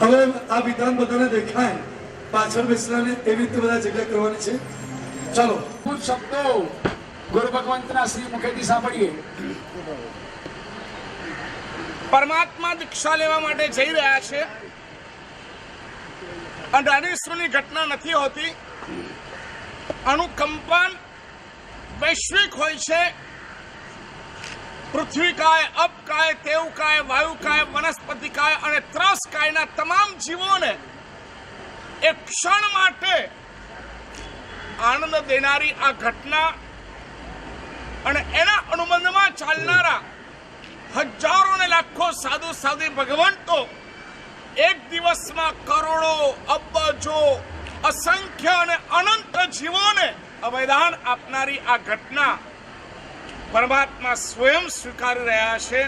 હવે આ વિધાન બધાને દેખાય, પાછળ બેસવાને એવી રીતે બધા જગ્યા કરવાની છે. ચાલો કુછ શબ્દો ગુરુ ભગવંતના શ્રી મુખેથી સાંભળીએ. પરમાત્મા દીક્ષા લેવા માટે જઈ રહ્યા છે. અઢારેશ્વરની ઘટના નથી હોતી. અનુકંપન વૈશ્વિક હોય છે. પૃથ્વીકાય, અપકાય, તેવકાય, વાયુકાય, વનસ્પતિકાય અને ત્રસકાયના તમામ જીવોને એક ક્ષણ માટે આનંદ દેનારી આ ઘટના અને એના અનુબંધમાં ચાલનારા હજારો ને લાખો સાધુ સાધુ ભગવંતો એક દિવસમાં કરોડો, અબજો, અસંખ્ય અને અનંત જીવોને અવદાન આપનારી આ ઘટના પરમાત્મા સ્વયં સ્વીકારી રહ્યા છે.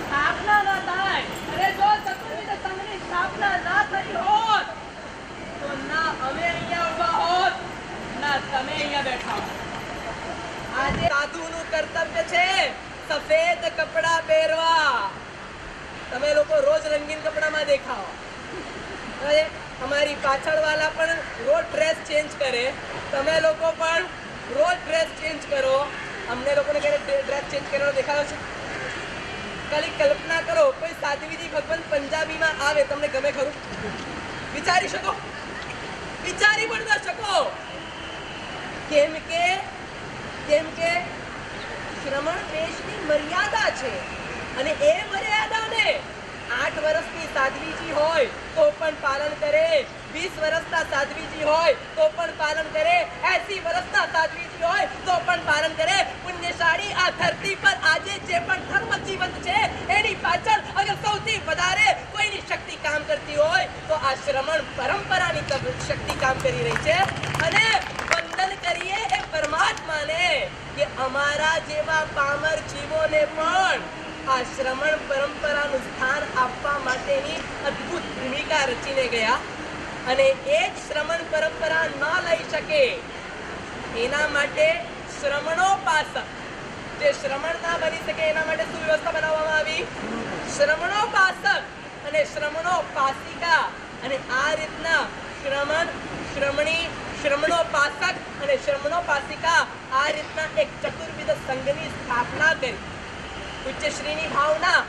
સ્થાપના ન થાય. અરે જો ચતુર્વિધ સંઘની સ્થાપના ના થઈ હોત તો ના અમે અહીંયા ઉભા હોત, ના તમે અહીંયા બેઠા હોત. આજે સાધુનું કર્તવ્ય છે સફેદ કપડા પહેરવા. તમે લોકો રોજ રંગીન કપડામાં દેખાઓ. અમારી પાછળ વાળા પણ રોજ ડ્રેસ ચેન્જ કરે, તમે લોકો પણ રોજ ડ્રેસ ચેન્જ કરો. અમને લોકોને ક્યારે ડ્રેસ ચેન્જ કરવાનો દેખાયો છે? ખાલી કલ્પના કરો, કોઈ સાધ્વીજી ભગવંત પંજાબીમાં આવે, તમને ગમે ખરું? વિચારી શકો? વિચારી પણ ન શકો. કેમ કે શ્રમણ દેશની મર્યાદા છે અને એ મર્યાદાને 8 વર્ષની સાધ્વીજી હોય તો પણ પાલન કરે, 20 વર્ષના સાધ્વીજી હોય તો પણ પાલન કરે, 80 વર્ષના સાધ્વીજી હોય તો પણ પાલન કરે. પુણ્યશાળી આ ધરતી પર આજે જે પણ ધર્મ જીવંત છે એની પાછળ અગર સૌથી વધારે કોઈની શક્તિ કામ કરતી હોય તો આ શ્રમણ પરંપરાની શક્તિ કામ કરી રહી છે. અને વંદન કરીએ એ પરમાત્માને કે અમારા જેવા પામર જીવોને પણ આ શ્રમણ પરંપરાનું સ્થાન આપવા માટેની અદ્ભુત ભૂમિકા રચીને ગયા. અને એ જ શ્રમણ પરંપરા ન લઈ શકે એના માટે શ્રમણોપાસક, જે શ્રમણ ના બની શકે એના માટે શું વ્યવસ્થા બનાવવામાં આવી? શ્રમણોપાસક અને શ્રમણોપાસિકા. અને આ રીતના શ્રમણ, શ્રમણી, શ્રમણોપાસક અને શ્રમણોપાસિકા આ રીતના એક ચતુર્વિધ સંઘની સ્થાપના કરી. ઉચ્ચશ્રીની ભાવના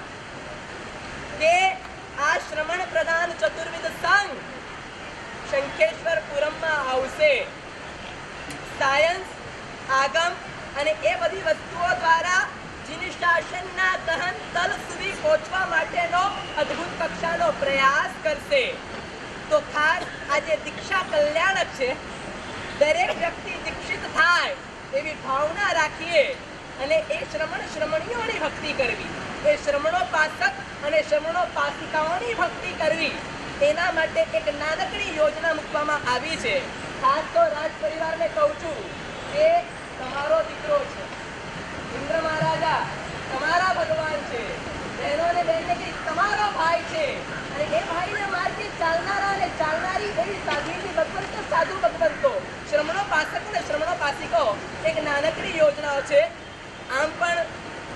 કે આ શ્રમણ પ્રધાન ચતુર્વિધ સંઘ શંખેશ્વરપુરમમાં આવશે. સાયન્સ, આગમ અને એ બધી વસ્તુઓ દ્વારા જીન શાસનના દહન તલ સુધી પહોંચવા માટેનો અદ્ભુત કક્ષાનો પ્રયાસ કરશે. તો ખાસ આજે દીક્ષા કલ્યાણક છે. દરેક વ્યક્તિ દીક્ષિત થાય એવી ભાવના રાખીએ અને એ શ્રમણ શ્રમણીઓની ભક્તિ કરવી, એ શ્રમણોપાસક અને શ્રમણોપાસિકાઓની ભક્તિ કરવી, એના માટે એક નાનકડી યોજના મૂકવામાં આવી છે. ખાસ તો રાજ પરિવારને કહું છું કે તમારો દીકરો છે, ઇન્દ્ર મહારાજા તમારા ભગવાન છે, બહેનોને બહેનને કે તમારો ભાઈ છે, અને એ ભાઈને માર્ગે ચાલનારા અને ચાલનારી એવી સાધ્વીજી ભગવંતો, સાધુ ભગવંતો, શ્રમણોપાસકો અને શ્રમણોપાસિકો એક નાનકડી યોજનાઓ છે. આમ પણ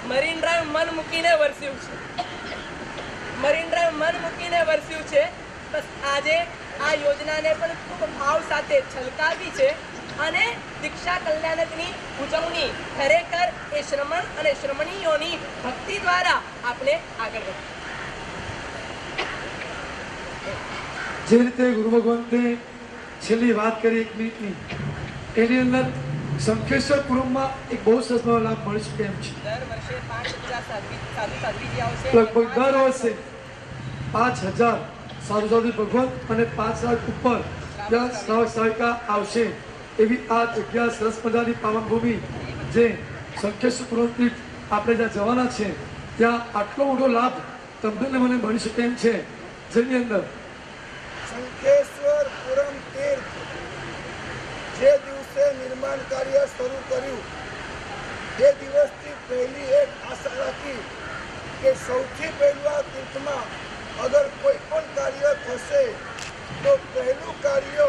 મરીન ડ્રાઈવ મન મૂકીને વરસ્યું છે, મરીન ડ્રાઈવ મન મૂકીને વરસ્યું છે. બસ આજે આ યોજનાને પણ ખૂબ ભાવ સાથે છલકાવી છે અને દીક્ષા કલ્યાણકની ઉજવણી ખરેખર એ શ્રમણ અને શ્રમણીઓની ભક્તિ દ્વારા આપણે આગળ વધીએ. જે રીતે ગુરુ ભગવંતે છેલ્લી વાત કરી 1 મિનિટની, એની અંદર શંખેશ્વરપુરમમાં એક બહુ સરસ લાભ મળી શકે એમ છે. દર વર્ષે 5000 સાધ્વીજી આવશે. લગભગ દર વર્ષે 5000 સાધુ સાધુ ભગવંત અને 5000 ઉપર ત્યાં સહાયિકા આવશે. એવી આ જગ્યા સરસ મજાની પાવનભૂમિ જે શંખેશ્વરપુરમથી આપણે જ્યાં જવાના છે ત્યાં આટલો મોટો લાભ તમને મને મળી શકે એમ છે. જેની અંદર શંખેશ્વરપુરમ તીર્થ જે દિવસે નિર્માણ કાર્ય શરૂ કર્યું તે દિવસથી પહેલી એક આશા રાખી કે સૌથી પહેલું આ તીર્થમાં અગર કોઈ પણ કાર્ય થશે તો પહેલું કાર્ય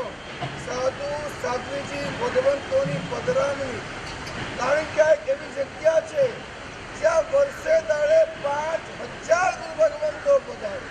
સાધુ સાધ્વીજી ભગવંતોની પધરામણી. કારણ કે આ એવી જગ્યા છે જ્યાં વર્ષે દાડે 5000 ગુરુ ભગવંતો પધારે.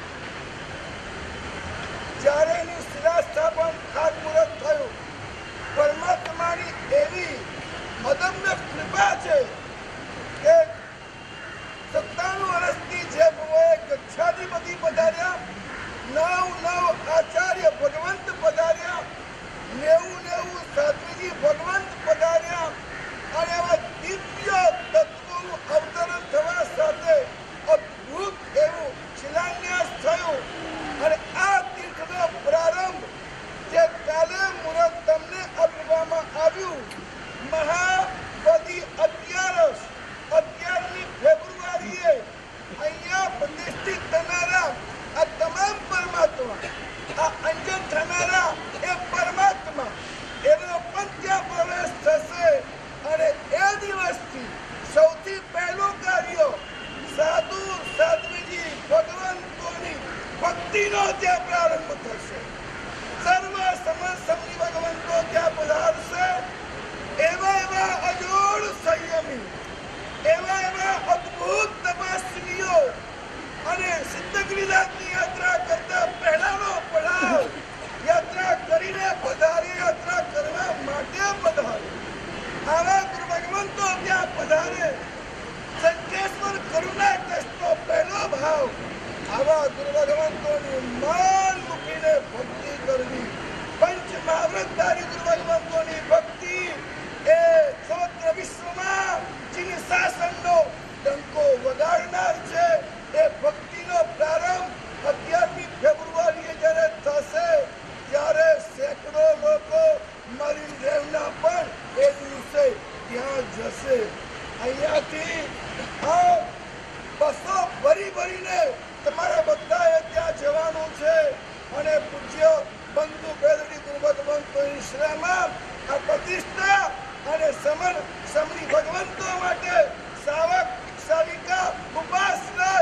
અને સિદ્ધગિરિનાથની યાત્રા કરતા પહેલાનો પડાવ યાત્રા કરીને પધારે, યાત્રા કરવા માટે પધારે. આવા ગુરુ ભગવંતો ત્યાં પધારે. સંકેશ્વર કરુણા કષ્ટનો પહેલો ભાવ. આવા ગુરુ ભગવંતોની માન મૂકીને ભક્તિ કરવી. પંચ મહાવ્રતધારી ગુરુ ભગવંતોની ભક્તિ એ સમગ્ર વિશ્વમાં ચીન શાસનનો ડંકો વગાડનાર છે. એ ભક્તિનો પ્રારંભ 11મી ફેબ્રુઆરીએ જ્યારે થશે ત્યારે સેંકડો લોકો મરીન ડ્રાઈવના પણ એ દિવસે ત્યાં જશે. અહીંયાથી બસો ભરીને તમારા બધાએ ત્યાં જવાનું છે અને પૂજ્ય બંધુ બેદડી ગુરુ ભગવંતોની શ્રેમાં આ પ્રતિષ્ઠા અને સમરી ભગવંતો માટે સાવક સાવિકા ઉપાસનય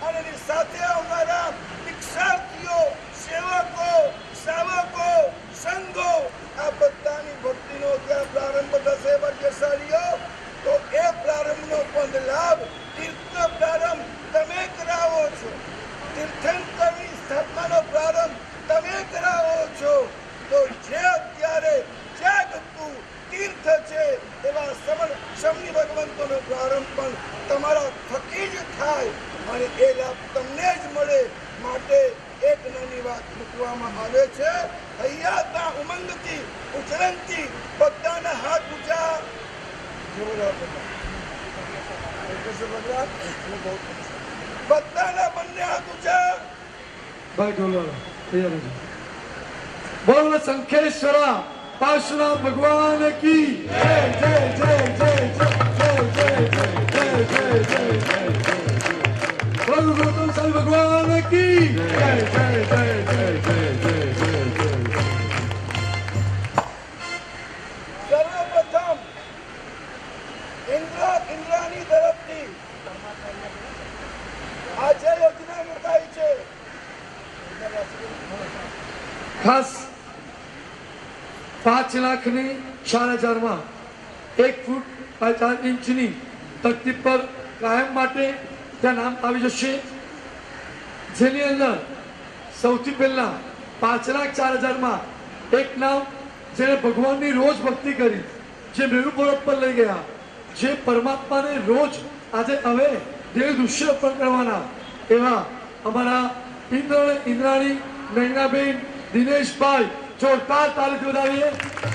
અને એની સાથે આવનારા દીક્ષાર્થીઓ, સેવકો, શાવકો, સંઘો આ બધાની ભક્તિનો ત્યાં પ્રારંભ થશે. ભાગ્યશાળીઓ, તો એ પ્રારંભનો પણ લાભ, તીર્થનો પ્રારંભ તમે કરાવો છો. તીર્થંકરની સ્થાપનાનો પ્રારંભ તમે કરાવો છો. તો જે અત્યારે જાગતું તીર્થ છે એવા સમની ભગવંતોનો પ્રારંભ પણ તમારા થકી જ થાય અને એ લાભ તમને જ મળે. માટે એક નાની વાત મૂકવામાં આવે છે. હૈયાતા ઉમંગથી ઉચરંતી બધાના હાથ ઊંચા. બધાના બંને હાથ ઊંચા. ભાઈ ઢોલવાળા તૈયાર રહેજો. બોલ શંખેશ્વરા પાર્શ્વનાથ ભગવાન કી જય જય જય જય જય જય જય જય જય જય જય. બોલ ગૌતમ સ્વામી ભગવાન કી જય જય જય જય જય જય જય જય. સર્વપ્રથમ ઇન્દ્રાની તરફથી આજે યોજના મુકાઈ છે. ખાસ 5,04,000 1 ફૂટ 4 ઇંચની તકતી પર કાયમ માટે ત્યાં નામ આવી જશે. જેની અંદર સૌથી પહેલા 5,04,000 એક નામ જેને ભગવાનની રોજ ભક્તિ કરી, જે મેરુ પર્વત પર લઈ ગયા, જે પરમાત્માને રોજ આજે હવે દેવ દૃશ્ય અર્પણ કરવાના એવા અમારા ઇન્દ્રાણી, નૈનાબેન, દિનેશભાઈ જોરદાર તાલીમ વધાવીએ.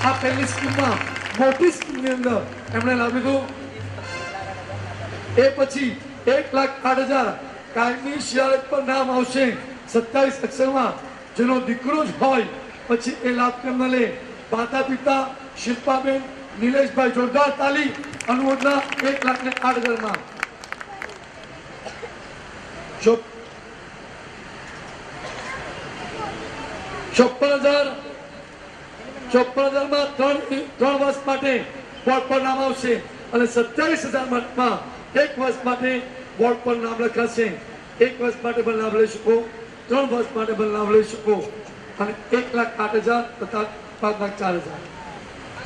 આ પહેલી સ્કીમમાં મોટી સ્કીમની અંદર એમણે લાવ્યું હતું. એ પછી 1,08,000 કાયમી શિયાળત પર નામ આવશે 27 અક્ષરમાં, જેનો દીકરો જ હોય પછી એ લાભ કેમ ન લે. માતા પિતા શિલ્પાબેન, નિલેશભાઈ જોરદાર તાલી અનુમોદના 1,08,000 54,000 ત્રણ વર્ષ માટે બોર્ડ પર નામ આવશે અને 27,000 એક વર્ષ માટે બોર્ડ પર નામ લખાશે. 1 વર્ષ માટે પણ લાભ લઈ શકો, 3 વર્ષ માટે પણ લાભ લઈ શકો અને 1,08,000 તથા 5,04,000.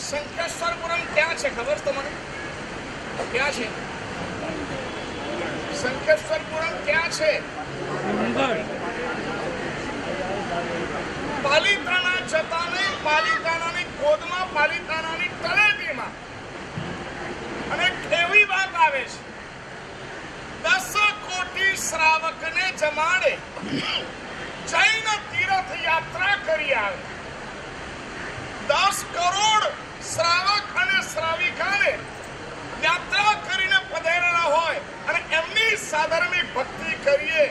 શંખેશ્વરપુરમ ક્યાં છે ખબર છે તમને? ક્યાં છે શંખેશ્વરપુરમ? ક્યાં છે? પાલિતાણા જતા નહીં, પાલિતાણાની ગોદમાં, પાલિતાણાની તળેટીમાં. અને એવી વાત આવે છે 10 કોટી શ્રાવકને જમાડે જૈન તીર્થ યાત્રા કરી આવે. 10 કરોડ શ્રાવક અને શ્રાવિકાને યાત્રા કરીને પધારેલા હોય અને એમની સાધર્મી ભક્તિ કરીએ.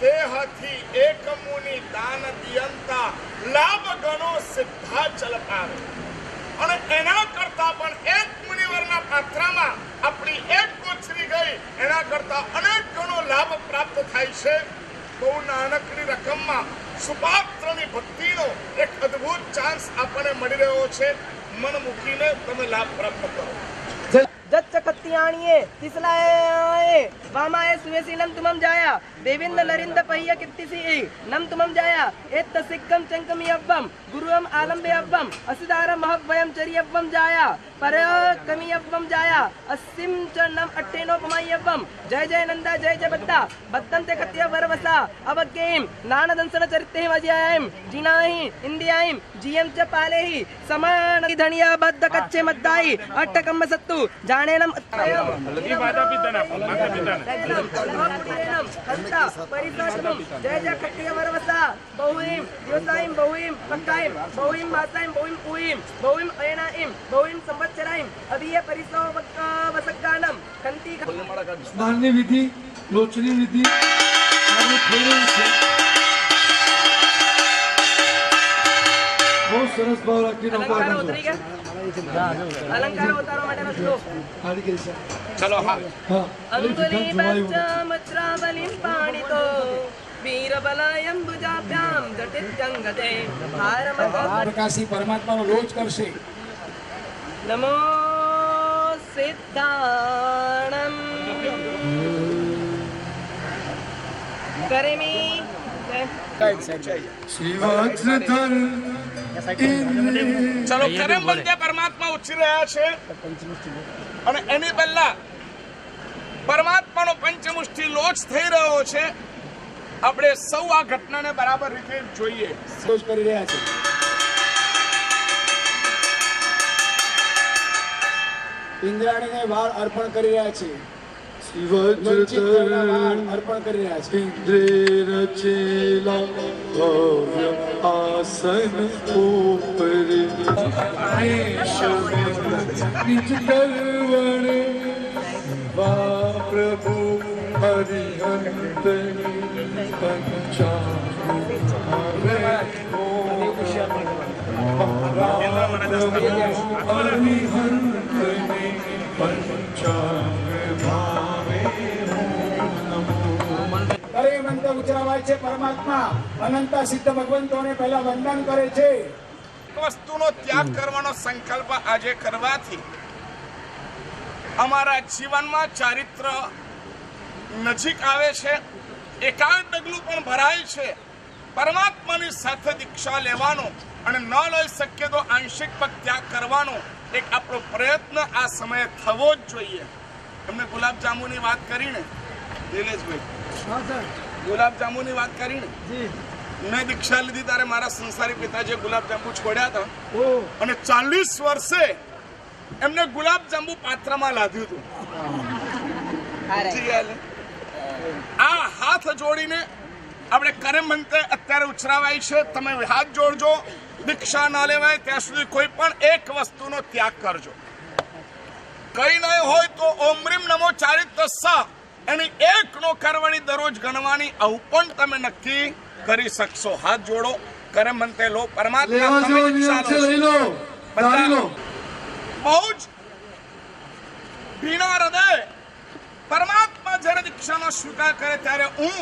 દેહથી એક મુનિ દાન દિયંતા લાભ ગણો સિદ્ધા ચલ પાવે. અને એના કરતા પણ એક મુનિવરના પાત્રમાં આપણી એક કોચરી ગઈ એના કરતા અનેક ગણો લાભ પ્રાપ્ત થાય છે. બહુ નાનકડી રકમમાં સુપાત્રની ભક્તિનો એક અદ્ભુત ચાન્સ આપણને મળી રહ્યો છે. મન મૂકીને તમે લાભ પ્રાપ્ત કરો. जत्चकत्याणिये तिसलाये वामाये सुवेसी नम तुमम जाया देविंद नरिंद पहिया कित्तिसी नम तुमम जाया एत्त सिक्कम चंकमी अव्वम गुरुम आलंबे अव्वम असिदार महवयम चरियव्वम जाया परकमियव्वम जाया अस्सिम च नम अट्टेनोपमयव्वम जय जय नंदा जय जय बद्दा बद्दम ते कत्य वरवसा अवज्ञेम नानदंसन चरिते मज्यायम जिनाहि इंदियायम जीएम च पालेहि समान धनिया बद्द कच्चे मद्दाई अट्टकम सत्तु जानेनम जय जय कत्य वरवसा बहुइम दिवसाइम बहुइम पक्काइम बहुइम मासाइम बहुइम उइम बहुइम अयनाइम बहुइम संवत्सराइम अभिय परिसो वसगानम कंती સ્નાનની વિધિ, લોચની વિધિ આજે થઈ રહી છે. બહુ સરસ ભાવ રાખીને ઉભા अलंकार રાખજો. उतरी गया अलंकार उतारो माटेनो श्लोक હારી કરી છે. ચલો હા હા अंगुली मुद्रावलिं पाणितो वीरबलयं भुजाभ्यां जटित्यङ्गते પ્રકાશી પરમાત્માનો રોજ કરશે. नमो सिद्धाणं करेमी શિવાજ્રધર ચલો કરમ બંધે પરમાત્મા ઉચ્ચી રહ્યા છે અને એની પહેલા પરમાત્માનો પંચમુષ્ટિ લોચ થઈ રહ્યો છે. આપણે સૌ આ ઘટનાને બરાબર રીતે જોઈએ. રોજ કરી રહ્યા છે. ઇન્દ્રાણીને વાળ અર્પણ કરી રહ્યા છે. વંચિત ઘરના વાળ અર્પણ કરી રહ્યા છે. ઇન્દ્રે રચેલા ભવ્ય આસન ઉપર નિજ કરવણે વા પ્રભુ હરિહંત અરે મંત્ર ઉચ્ચારાય છે. પરમાત્મા અનંત સિદ્ધ ભગવંતોને પહેલા વંદન કરે છે. વસ્તુનો ત્યાગ કરવાનો સંકલ્પ આજે કરવાથી અમારા જીવનમાં ચારિત્ર નજીક આવે છે. એકાંત ડગલું પણ ભરાય છે. પરમાત્માની સાથે દીક્ષા લેવાનો અને ન લઈ શકીએ તો આંશિક પગ ત્યાગ કરવાનો એક આપણો પ્રયત્ન આ સમયે થવો જ જોઈએ. એમને ગુલાબજાંબુની વાત કરીને નિલેશભાઈ ગુલાબજાંબુની વાત કરીને મેં દીક્ષા લીધી ત્યારે મારા સંસારી પિતાજીએ ગુલાબજાંબુ છોડ્યા હતા અને 40 વર્ષે એમને ગુલાબજાંબુ પાત્રમાં લાદ્યું હતું. આ હાથ જોડીને આપણે કરમ મંત્ર અત્યારે ઉચ્ચારાવાય છે. તમે હાથ જોડજો. દીક્ષા ના લેવાય ત્યાં સુધી કોઈ પણ એક વસ્તુનો ત્યાગ કરજો. કઈ નહીં હોય તો ઓમ રીમ નમો ચારિત્ર સ એની એક નો કરવાની દરરોજ ગણવાની આવું પણ તમે નક્કી કરી શકશો. હાથ જોડો. કરમ મંત્ર લો. પરમાત્મા લેવા તમે જેવો દીક્ષા નિયમ છે, લઈ લો, ધારી લો. બહુ જ ભીના હૃદય પરમાત્મા જ્યારે દીક્ષાનો સ્વીકાર કરે ત્યારે હું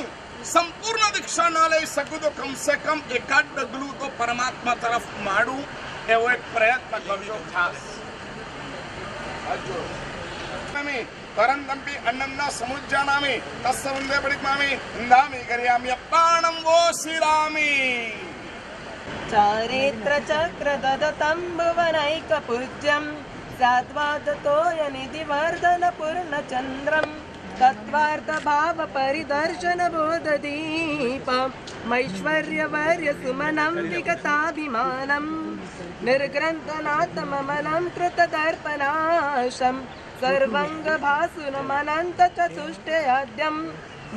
સંપૂર્ણ દીક્ષા ન લઈ શકું તો કમસે કમ એકાદ ડગલું તો પરમાત્મા તરફ માંડું એવો એક પ્રયત્ન કરજો ખાસ. પરંતંપી અન્નમના સમુજ્જાનામી તસ્ય વંદે પડિતમામી અંદામી કર્યામી અપ્પાણમ વો શ્રીરામી. ચારિત્ર ચક્ર દદતં ભુવનૈક પૂજ્યમ સાત્વાદતોય નિધિ વર્ધન પૂર્ણ ચંદ્રમ તત્વાર્થ ભાવ પરિદર્શન બોધ દીપ મૈશ્વર્ય વર્ય સુમનમ વિગતાભિમાનમ निर्ग्रन्थनाथममलं कृतदर्पणाशं सर्वङ्ग भासुरमनन्त चतुष्टयाद्यं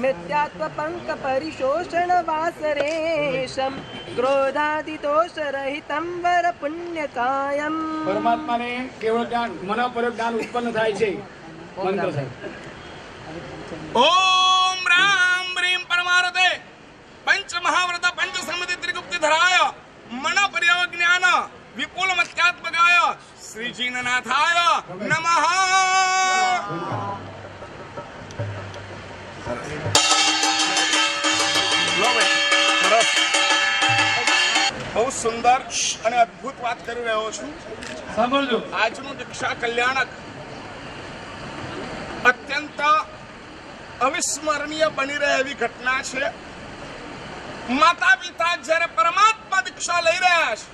मिथ्यात्वपङ्कपरिशोषणवासरेशं क्रोधादिदोषरहितं वरपुण्यकायं. પરમાત્માને કેવળ જ્ઞાન મનોપરોક્ષ જ્ઞાન ઉત્પન્ન થાય છે. મંત્ર સાહેબ. ઓમ રામ રીમ પરમારતે પંચ મહાવ્રત પંચ સમિતિ ત્રિગુપ્તિ ધરાય મન પર્યવ જ્ઞાન વિપુલ મત્યાત્મકાય શ્રીજીનનાથાય નમઃ. બહુ સુંદર અને અદ્ભુત વાત કરી રહ્યો છું. સાંભળજો. આજનું દીક્ષા કલ્યાણક અત્યંત અવિસ્મરણીય બની રહે એવી ઘટના છે. માતા પિતા જ્યારે પરમાત્મા દીક્ષા લઈ રહ્યા છે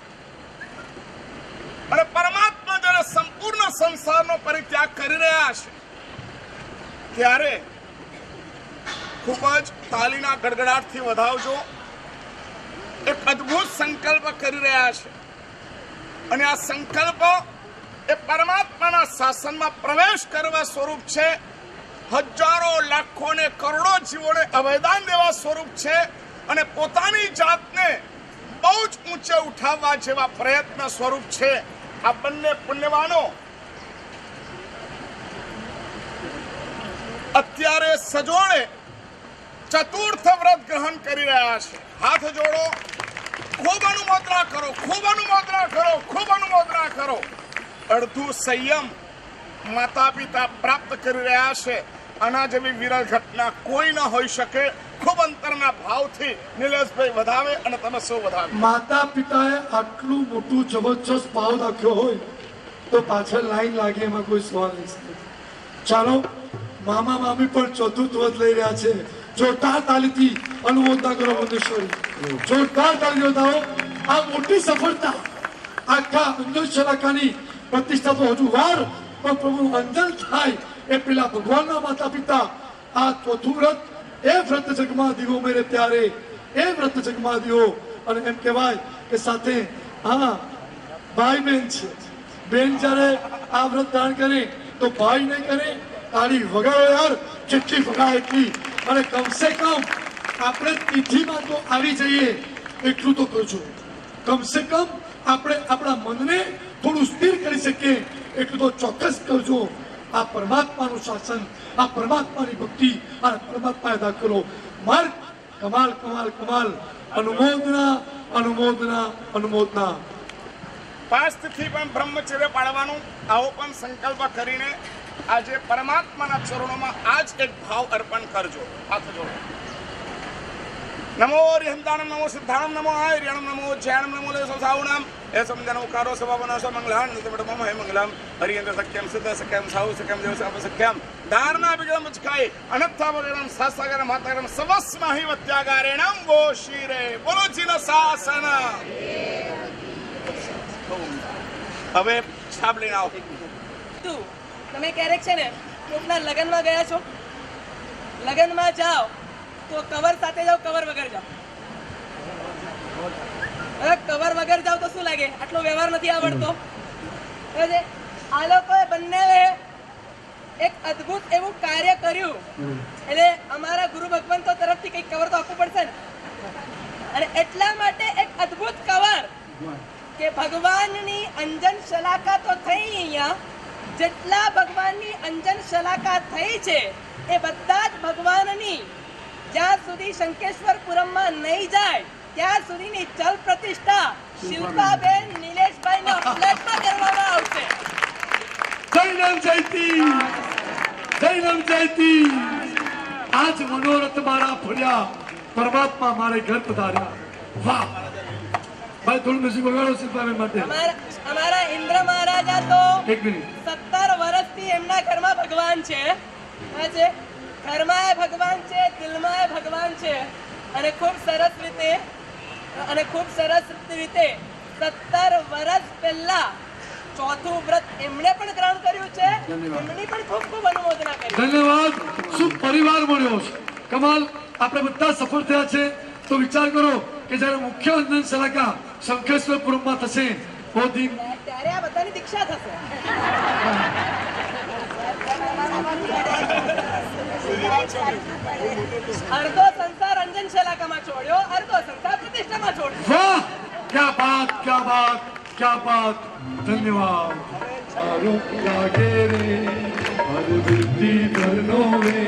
અને પરમાત્મા જ્યારે સંપૂર્ણ સંસારનો પરિત્યાગ કરી રહ્યા છે ત્યારે ખૂબ જ તાલીના ગડગડાટથી વધાવજો. એક અદ્ભુત સંકલ્પ કરી રહ્યા છે અને આ સંકલ્પ એ પરમાત્માના શાસનમાં પ્રવેશ કરવા સ્વરૂપ છે. હજારો લાખો ને કરોડો જીવોને અભયદાન દેવા સ્વરૂપ છે અને પોતાની જાતને બહુ જ ઊંચે ઉઠાવવા જેવા પ્રયત્ન સ્વરૂપ છે. આ બંને પુણ્યવાનો અત્યારે સજોડે ચતુર્થ વ્રત ગ્રહણ કરી રહ્યા છે. હાથ જોડો, ખૂબ અનુમોદના કરો, ખૂબ અનુમોદના કરો, ખૂબ અનુમોદના કરો. અડધું સંયમ માતા પિતા પ્રાપ્ત કરી રહ્યા છે. આના જેવી વિરલ ઘટના કોઈ ન હોઈ શકે. ખૂબ અંતરના ભાવથી નિલેશભાઈ વધાવે અને તમે સૌ વધાવે. માતા પિતાએ આટલું મોટું જબરજસ્ત ભાવ રાખ્યો હોય તો પાછળ લાઈન લાગે એમાં કોઈ સવાલ નહીં. ચાલો, મામા મામી પણ ચતુર્થ વ્રત લઈ રહ્યા છે. જોરદાર તાલીથી અનુમોદના કરો મુંદેશ્વરી. જોરદાર તાલી વધાવો. આ મોટી સફળતા આખા અંજન શલાકાની પ્રતિષ્ઠા તો હજુ વાર, પણ પ્રભુ અંજન થાય એ પેલા ભગવાનના માતા પિતા આ ચોથું વ્રત, એ વ્રત જગમાં દીવો મેરે ત્યારે, એ વ્રત જગમાં દીવો. અને એમ કહેવાય કે સાથે હા ભાઈ બહેન છે. બેન જ્યારે આ વ્રત ધારણ કરે તો ભાઈ નહીં કરે. તાળી વગાડો યાર, જેટલી વગાડે એટલી. અને કમસે કમ આપણે તિથિમાં તો આવી જઈએ એટલું તો કરજો. કમસે કમ આપણે આપણા મનને થોડું સ્થિર કરી શકીએ એટલું તો ચોક્કસ કરજો. આ પરમાત્માનું શાસન, આ પરમાત્માની ભક્તિ, આ પરમાત્મા અદા કરો. માર્ગ કમાલ કમાલ કમાલ. અનુમોદના અનુમોદના અનુમોદના. પાસ્તથી પણ બ્રહ્મચર્ય પાળવાનું આવો પણ સંકલ્પ કરીને આજે પરમાત્માના ચરણોમાં આજ એક ભાવ અર્પણ કરજો. હાથ જોડો. નમો હરિહંતાણમ, નમો સિદ્ધાણમ, નમો આર્યણમ, નમો જૈનમ, નમો લેસોસાવણમ એ સમજનો કારો સભાવનો સમંગલાન નિતમડ મમ હે મંગલમ હરિયંત્ર સખ્યમ સિદ્ધ સખ્યમ સાહુ સખ્યમ દેવ સાપ સખ્યમ ધારણા વિગ્રમ ચકાય અનત્થા વગરમ શાસ્ત્રગર માતાગરમ સવસ્મહી વત્યાગારેણમ વો શિરે બોલો જીન શાસન. હવે છાપ લઈને આવો. તું તમે ક્યારેક છે ને કોકના લગ્નમાં ગયા છો? લગ્નમાં જાઓ તો કવર સાથે જાઓ, કવર વગર જાઓ. હવે કવર વગર જાઓ તો શું લાગે? આટલો વ્યવહાર નથી આવડતો. આ લોકોએ બંને એક અદ્ભુત એવું કાર્ય કર્યું. એટલે અમારા ગુરુ ભગવંતો તરફથી કંઈક કવર તો આપવું પડશે ને. અને એટલા માટે એક અદ્ભુત કવર કે ભગવાનની અંજન શલાકા તો થઈ. અહીંયા જેટલા ભગવાનની અંજન શલાકા થઈ છે એ બધા જ ભગવાનની જ્યાં સુધી શંકેશ્વરપુરમમાં નહીં જાય ત્યાં સુધીની ચલ પ્રતિષ્ઠા શિલ્પાબેન નિલેશભાઈના ફ્લેટમાં કરવામાં આવશે. જૈનમ જયતી, જૈનમ જયતી. આજ મનોરથ મારા ફળ્યા, પરમાત્મા મારે ઘર પધાર્યા. વાહ ભાઈ, થોડું નજીક વગાડો શિલ્પાબેન માટે. અમારા ઇન્દ્ર મહારાજા તો એક મિનિટ. 17 વર્ષથી એમના ઘરમાં ભગવાન છે. ઘરમાં એ ભગવાન છે, દિલમાં એ ભગવાન છે. અને ખૂબ સરસ રીતે 17 વર્ષ પહેલા ચોથું વ્રત એમણે પણ ગ્રહણ કર્યું છે. એમની પણ ખૂબ ખૂબ અનુમોદના કરી. ધન્યવાદ. શું પરિવાર મળ્યો છે. કમાલ. આપણે બધા સફળ થયા છે. તો વિચાર કરો કે જયારે મુખ્ય અંજન શલાકા શંખેશ્વરપુરમમાં થશે ત્યારે આ બધાની દીક્ષા થશે. અડધો સંસાર અંજન શલાકામાં છોડ્યો, અડધો સંસાર પ્રતિષ્ઠામાં છોડ્યો. વાહ, ક્યા બાત, ક્યા બાત, ક્યા બાત. ધન્યવાદ. સારું લાગે રે મારું દિલથી ધરનો રે,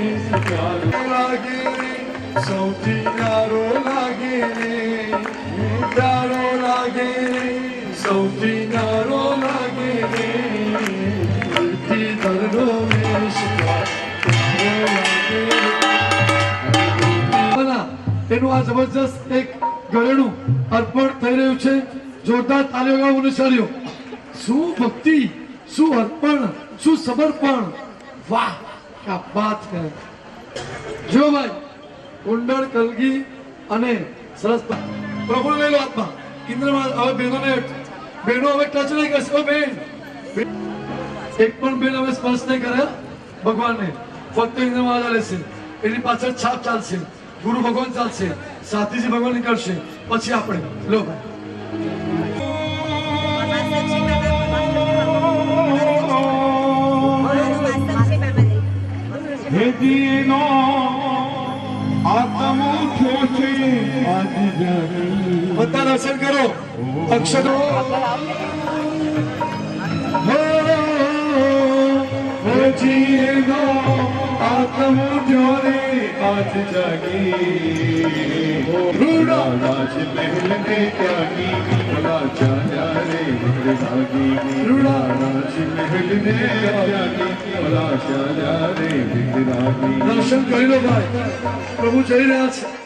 સારું લાગે રે સૌથી ન્યારો લાગે રે, પ્યારો લાગે રે સૌથી ન્યારો લાગે રે, દિલથી ધરનો રે એનું આ જબરજસ્ત એક ગળેણું અર્પણ થઈ રહ્યું છે. જોરદાર તાલીઓ ગાઓ મુનિશાળીઓ. શું ભક્તિ, શું અર્પણ, શું સમર્પણ. વાહ, ક્યા બાત હે. જો ભાઈ કુંડળ કલગી અને સરસ પ્રભુ લઈ લો હાથમાં. ઇન્દ્રમાં હવે બહેનોને બહેનો હવે ટચ નહીં કરશે. ઓ બેન, એક પણ બેન હવે સ્પર્શ નહીં કરે ભગવાનને. ફક્ત ઇન્દ્રમાં હાજર રહેશે. એની પાછળ છાપ ચાલશે, ગુરુ ભગવાન ચાલશે, સાતીજી ભગવાન નીકળશે, પછી આપણે લો હેદીનો આત્મ ઉઠ્યો છે આજ જાની. બધા દર્શન કરો. અક્ષરો હેદીનો આત્મ ઉઠ્યો રે આજ જાગી. રૂડા રાજ મહેલ ને ત્યાગી ભલા ચાલ્યા રે ભદ્ર ભાગી. રૂડા રાજ મહેલ ને ત્યાગી ભલા ચાલ્યા રે ભદ્ર ભાગી. દર્શન કરી લો ભાઈ, પ્રભુ જઈ રહ્યા છે.